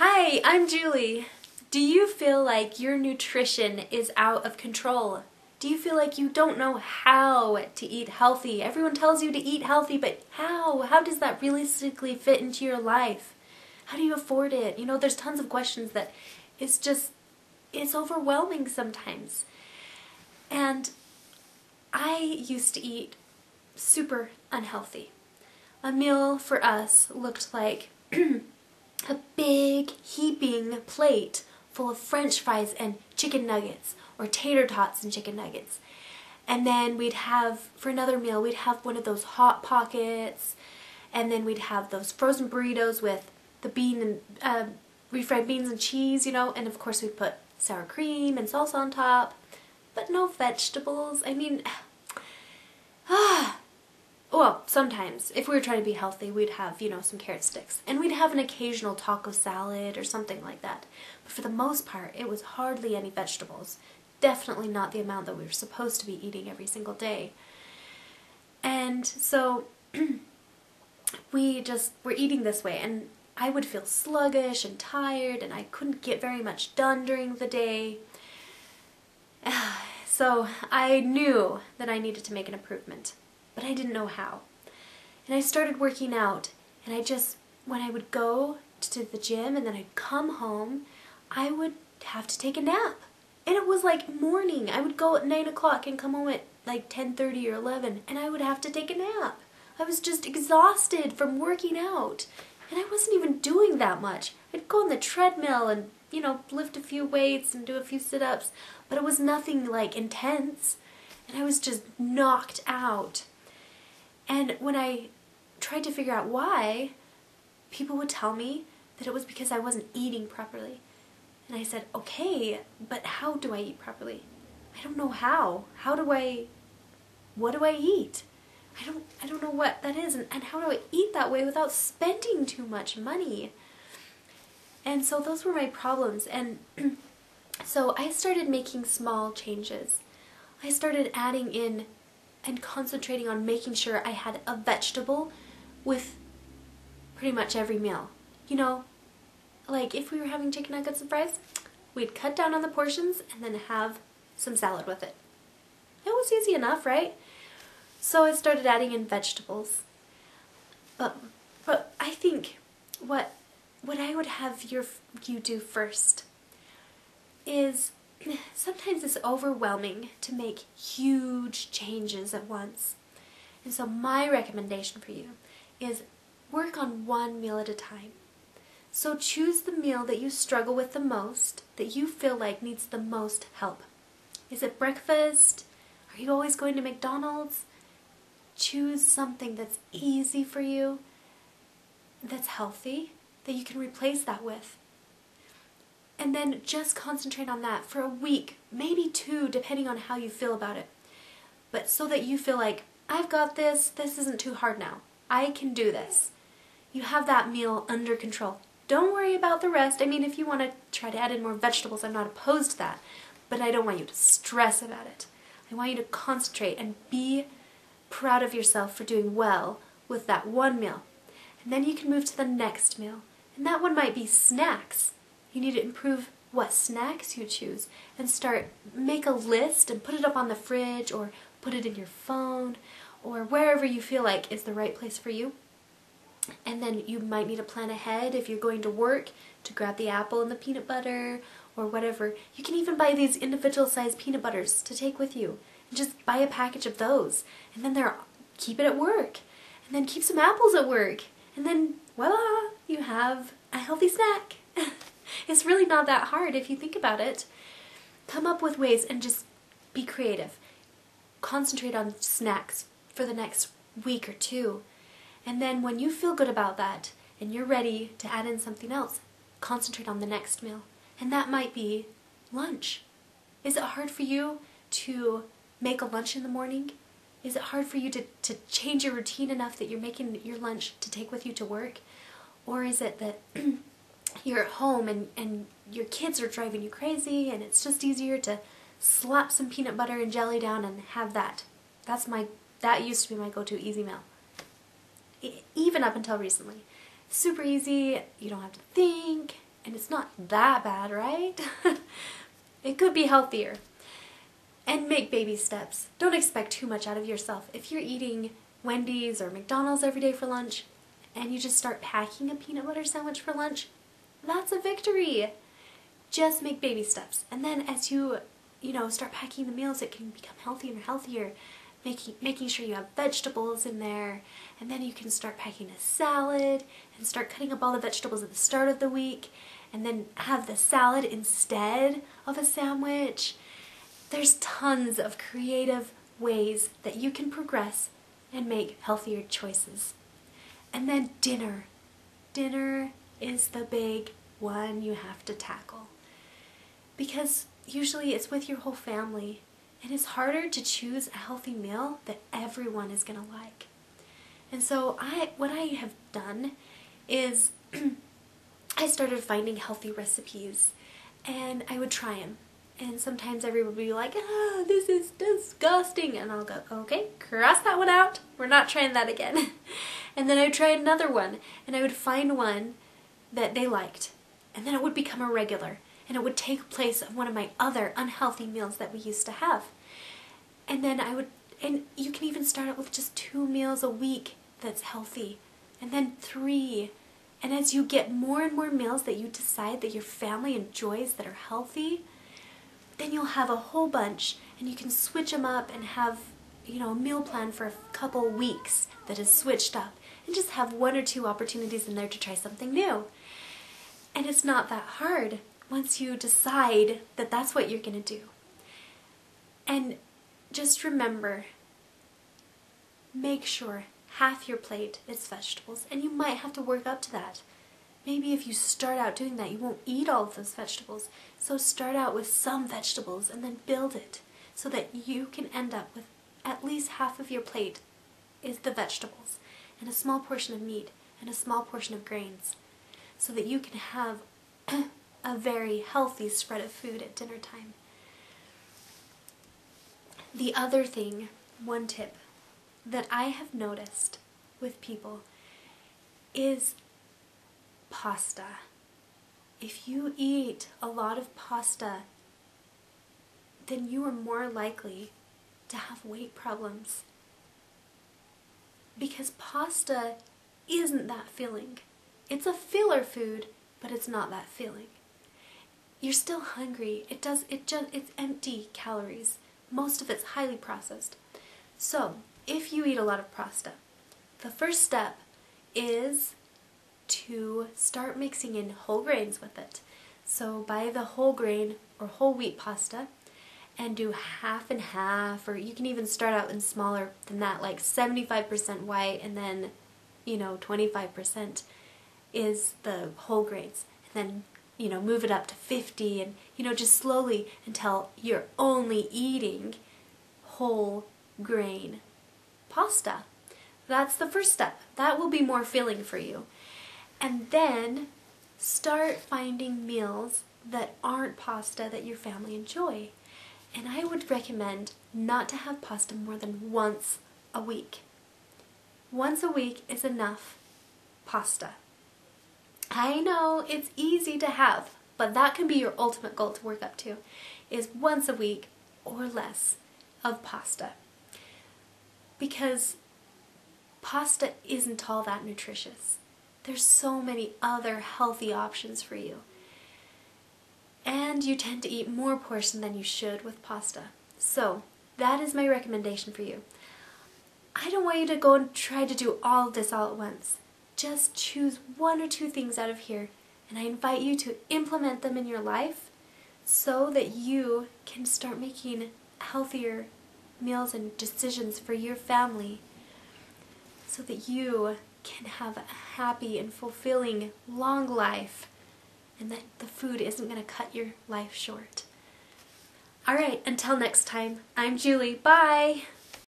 Hi, I'm Julie. Do you feel like your nutrition is out of control? Do you feel like you don't know how to eat healthy? Everyone tells you to eat healthy, but how? How does that realistically fit into your life? How do you afford it? You know, there's tons of questions that it's overwhelming sometimes. And I used to eat super unhealthy. A meal for us looked like a big heaping plate full of French fries and chicken nuggets, or tater tots and chicken nuggets. And then we'd have, for another meal, we'd have one of those Hot Pockets, and then we'd have those frozen burritos with the refried beans and cheese, you know, and of course we'd put sour cream and salsa on top, but no vegetables. I mean, well, sometimes, if we were trying to be healthy, we'd have, you know, some carrot sticks. And we'd have an occasional taco salad or something like that. But for the most part, it was hardly any vegetables. Definitely not the amount that we were supposed to be eating every single day. And so, we just were eating this way, and I would feel sluggish and tired, and I couldn't get very much done during the day. So, I knew that I needed to make an improvement. But I didn't know how. And I started working out, and when I would go to the gym and then I'd come home, I would have to take a nap. And it was like morning. I would go at 9 o'clock and come home at like 10:30 or 11, and I would have to take a nap. I was just exhausted from working out. And I wasn't even doing that much. I'd go on the treadmill and, you know, lift a few weights and do a few sit-ups, but it was nothing like intense. And I was just knocked out. And when I tried to figure out why, people would tell me that it was because I wasn't eating properly. And I said, okay, but how do I eat properly? I don't know how. What do I eat? I don't know what that is, and how do I eat that way without spending too much money? And so those were my problems, and so I started making small changes. I started adding in and concentrating on making sure I had a vegetable with pretty much every meal. You know, like if we were having chicken nuggets and fries, we'd cut down on the portions and then have some salad with it. It was easy enough, right? So I started adding in vegetables. But I think what I would have you do first is, sometimes it's overwhelming to make huge changes at once. And so my recommendation for you is work on one meal at a time. So choose the meal that you struggle with the most, that you feel like needs the most help. Is it breakfast? Are you always going to McDonald's? Choose something that's easy for you, that's healthy, that you can replace that with. And then just concentrate on that for a week, maybe 2, depending on how you feel about it. But so that you feel like, I've got this, this isn't too hard now. I can do this. You have that meal under control. Don't worry about the rest. I mean, if you want to try to add in more vegetables, I'm not opposed to that. But I don't want you to stress about it. I want you to concentrate and be proud of yourself for doing well with that one meal. And then you can move to the next meal. And that one might be snacks. You need to improve what snacks you choose and make a list and put it up on the fridge or put it in your phone or wherever you feel like is the right place for you. And then you might need to plan ahead if you're going to work to grab the apple and the peanut butter or whatever. You can even buy these individual sized peanut butters to take with you and just buy a package of those, and then keep it at work, and then keep some apples at work, and then voila, you have a healthy snack. It's really not that hard if you think about it. Come up with ways and just be creative. Concentrate on snacks for the next week or 2. And then when you feel good about that and you're ready to add in something else, concentrate on the next meal. And that might be lunch. Is it hard for you to make a lunch in the morning? Is it hard for you to change your routine enough that you're making your lunch to take with you to work? Or is it that you're at home and your kids are driving you crazy and it's just easier to slap some peanut butter and jelly down and have that? That used to be my go-to easy meal. Even up until recently. Super easy, you don't have to think, And it's not that bad, right? It could be healthier. And make baby steps. Don't expect too much out of yourself. If you're eating Wendy's or McDonald's every day for lunch, and you just start packing a peanut butter sandwich for lunch, that's a victory. Just make baby steps. And then as you start packing the meals, it can become healthier and healthier. Making sure you have vegetables in there, and then you can start packing a salad and start cutting up all the vegetables at the start of the week, and then have the salad instead of a sandwich. There's tons of creative ways that you can progress and make healthier choices. And then dinner. Dinner is the big one you have to tackle, because usually it's with your whole family. And it's harder to choose a healthy meal that everyone is going to like. And so what I have done is I started finding healthy recipes, and I would try them. And sometimes everyone would be like, this is disgusting. And I'll go, okay, cross that one out. We're not trying that again. And then I would try another one, and I would find one that they liked. And then it would become a regular. And it would take place of one of my other unhealthy meals that we used to have. And then and you can even start out with just 2 meals a week that's healthy, and then 3. And as you get more and more meals that you decide that your family enjoys that are healthy, then you'll have a whole bunch, and you can switch them up and have, a meal plan for a couple weeks that is switched up, and just have 1 or 2 opportunities in there to try something new. And it's not that hard once you decide that that's what you're going to do. And just remember, make sure half your plate is vegetables, and you might have to work up to that. Maybe if you start out doing that, you won't eat all of those vegetables. So start out with some vegetables and then build it so that you can end up with at least half of your plate is the vegetables, and a small portion of meat, and a small portion of grains, so that you can have a very healthy spread of food at dinner time. The other thing, one tip that I have noticed with people is pasta. If you eat a lot of pasta, then you are more likely to have weight problems. Because pasta isn't that filling. It's a filler food, but it's not that filling. You're still hungry. It's empty calories. Most of it's highly processed. So, if you eat a lot of pasta, the first step is to start mixing in whole grains with it. So buy the whole grain or whole wheat pasta and do half and half, or you can even start out in smaller than that, like 75% white, and then 25% is the whole grains. And then move it up to 50, and just slowly until you're only eating whole grain pasta. That's the first step. That will be more filling for you. And then start finding meals that aren't pasta that your family enjoy. And I would recommend not to have pasta more than once a week. Once a week is enough pasta. I know it's easy to have, but that can be your ultimate goal to work up to, is once a week or less of pasta. Because pasta isn't all that nutritious. There's so many other healthy options for you. And you tend to eat more portion than you should with pasta. So, that is my recommendation for you. I don't want you to go and try to do all of this all at once. Just choose 1 or 2 things out of here, and I invite you to implement them in your life so that you can start making healthier meals and decisions for your family, so that you can have a happy and fulfilling long life, and that the food isn't going to cut your life short. Alright, until next time, I'm Julie. Bye!